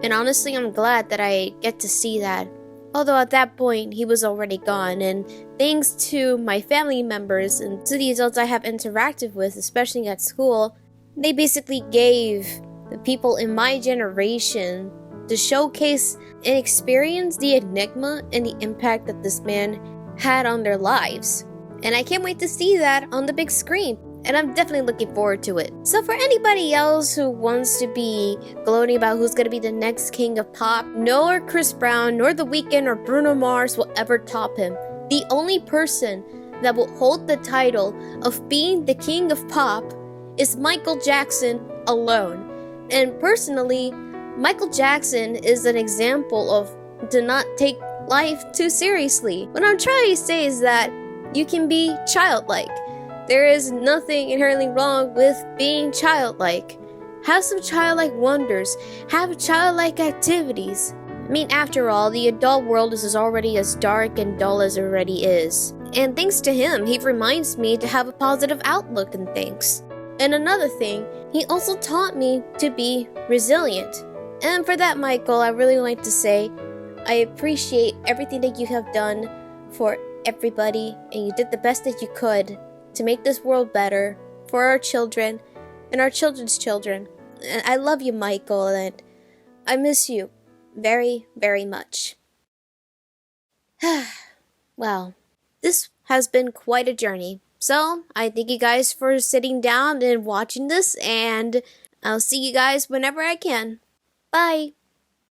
And honestly, I'm glad that I get to see that. Although at that point, he was already gone, and thanks to my family members and to the adults I have interacted with, especially at school, they basically gave the people in my generation to showcase and experience the enigma and the impact that this man had on their lives. And I can't wait to see that on the big screen. And I'm definitely looking forward to it. So for anybody else who wants to be gloating about who's gonna be the next king of pop, nor Chris Brown, nor The Weeknd, or Bruno Mars will ever top him. The only person that will hold the title of being the king of pop is Michael Jackson alone. And personally, Michael Jackson is an example of do not take life too seriously. What I'm trying to say is that you can be childlike. There is nothing inherently wrong with being childlike. Have some childlike wonders. Have childlike activities. I mean, after all, the adult world is already as dark and dull as it already is. And thanks to him, he reminds me to have a positive outlook in things. And another thing, he also taught me to be resilient. And for that, Michael, I really like to say, I appreciate everything that you have done for everybody, and you did the best that you could to make this world better for our children and our children's children. And I love you, Michael, and I miss you very, very much. Well, this has been quite a journey. So, I thank you guys for sitting down and watching this, and I'll see you guys whenever I can. Bye!